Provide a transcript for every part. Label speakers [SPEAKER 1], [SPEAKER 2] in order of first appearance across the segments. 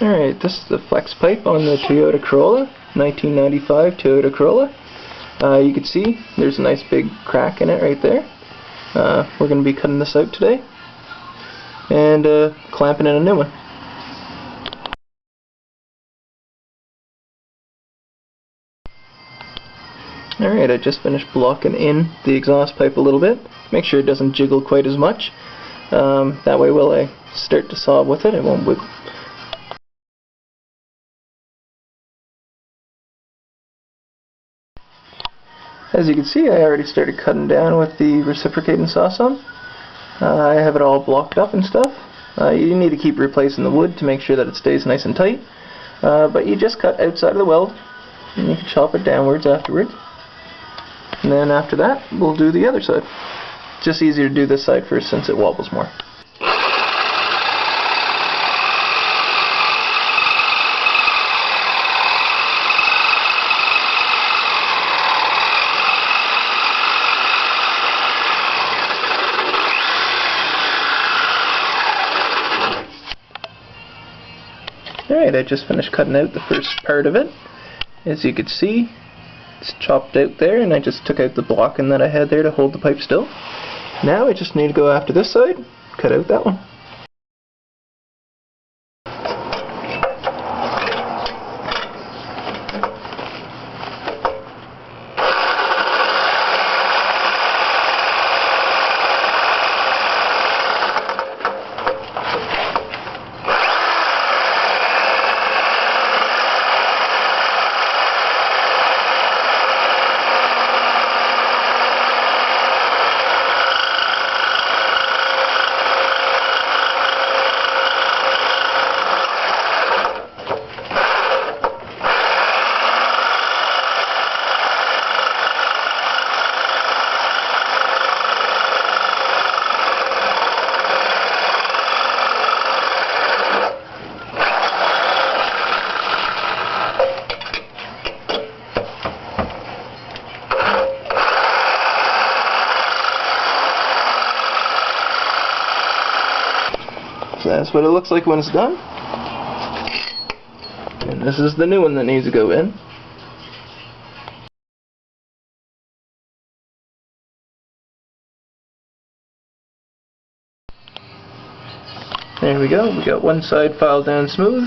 [SPEAKER 1] Alright, this is the flex pipe on the Toyota Corolla, 1995 Toyota Corolla. You can see there's a nice big crack in it right there. We're going to be cutting this out today and clamping in a new one. Alright, I just finished blocking in the exhaust pipe a little bit. Make sure it doesn't jiggle quite as much. That way when I start to saw with it, it won't wiggle. As you can see, I already started cutting down with the reciprocating saw some. I have it all blocked up and stuff. You need to keep replacing the wood to make sure that it stays nice and tight. But you just cut outside of the weld, and you can chop it downwards afterwards. And then after that, we'll do the other side. It's just easier to do this side first since it wobbles more. Alright, I just finished cutting out the first part of it. As you can see, it's chopped out there, and I just took out the blocking that I had there to hold the pipe still. Now I just need to go after this side, cut out that one. So that's what it looks like when it's done. And this is the new one that needs to go in. There we go. We got one side filed down smooth.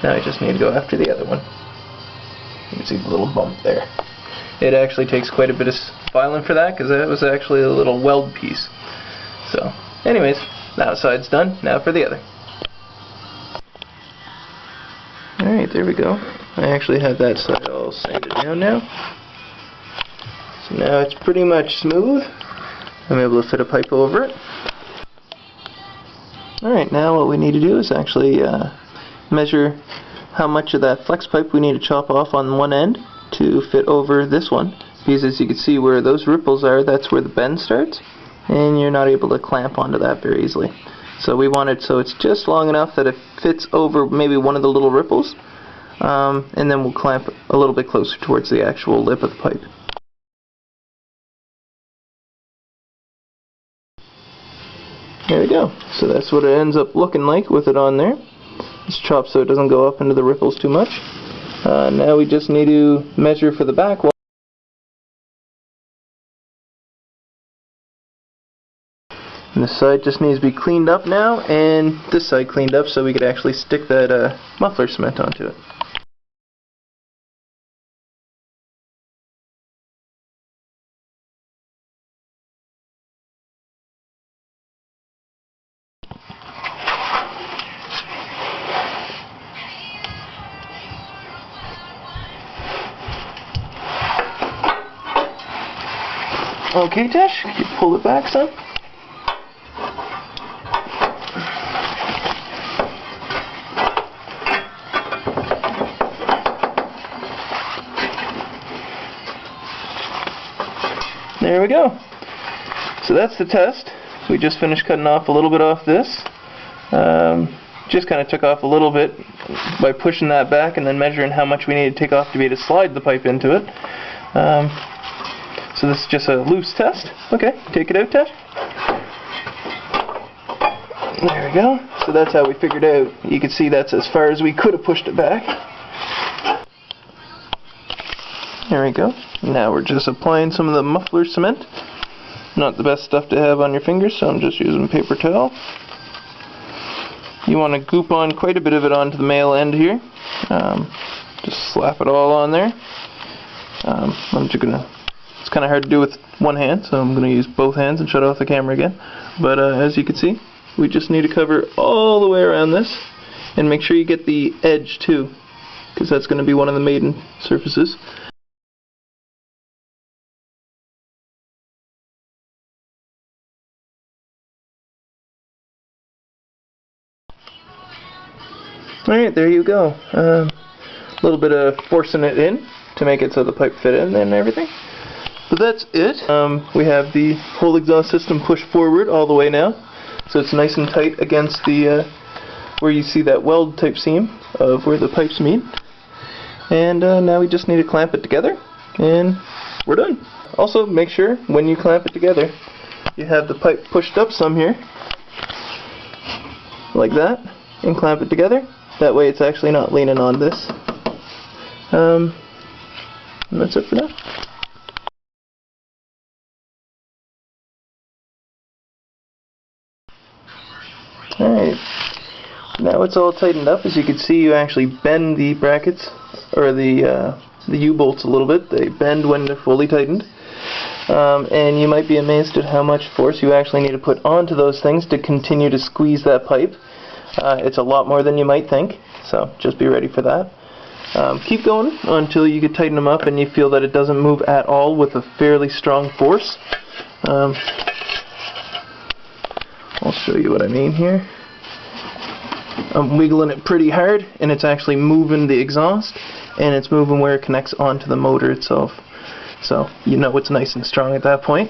[SPEAKER 1] Now I just need to go after the other one. You can see the little bump there. It actually takes quite a bit of filing for that because that was actually a little weld piece. So, anyways. That side's done, now for the other. Alright, there we go. I actually have that side all sanded down now. So now it's pretty much smooth. I'm able to fit a pipe over it. Alright, now what we need to do is actually measure how much of that flex pipe we need to chop off on one end to fit over this one. Because as you can see where those ripples are, that's where the bend starts. And you're not able to clamp onto that very easily. So we want it so it's just long enough that it fits over maybe one of the little ripples, and then we'll clamp a little bit closer towards the actual lip of the pipe. There we go. So that's what it ends up looking like with it on there. It's chopped so it doesn't go up into the ripples too much. Now we just need to measure for the back wall. And this side just needs to be cleaned up now, and this side cleaned up so we could actually stick that muffler cement onto it. Okay, Tash, can you pull it back some? There we go. So that's the test. We just finished cutting off a little bit off this. Just kind of took off a little bit by pushing that back and then measuring how much we need to take off to be able to slide the pipe into it. So this is just a loose test. Okay, take it out, Ted. There we go. So that's how we figured out. You can see that's as far as we could have pushed it back. There we go. Now we're just applying some of the muffler cement. Not the best stuff to have on your fingers, so I'm just using a paper towel. You want to goop on quite a bit of it onto the male end here. Just slap it all on there. It's kind of hard to do with one hand, so I'm going to use both hands and shut off the camera again. But as you can see, we just need to cover all the way around this, and make sure you get the edge too, because that's going to be one of the maiden surfaces. Alright, there you go. A little bit of forcing it in to make it so the pipe fit in and everything. But that's it. We have the whole exhaust system pushed forward all the way now, so it's nice and tight against the where you see that weld type seam of where the pipes meet. And now we just need to clamp it together, and we're done. Also, make sure when you clamp it together, you have the pipe pushed up some here, like that, and clamp it together. That way it's actually not leaning on this. And that's it for now. Alright, now it's all tightened up. As you can see, you actually bend the brackets, or the U-bolts a little bit. They bend when they're fully tightened. And you might be amazed at how much force you actually need to put onto those things to continue to squeeze that pipe. It's a lot more than you might think, so just be ready for that. Keep going until you can tighten them up and you feel that it doesn't move at all with a fairly strong force. I'll show you what I mean here. I'm wiggling it pretty hard, and it's actually moving the exhaust, and it's moving where it connects onto the motor itself. So you know it's nice and strong at that point.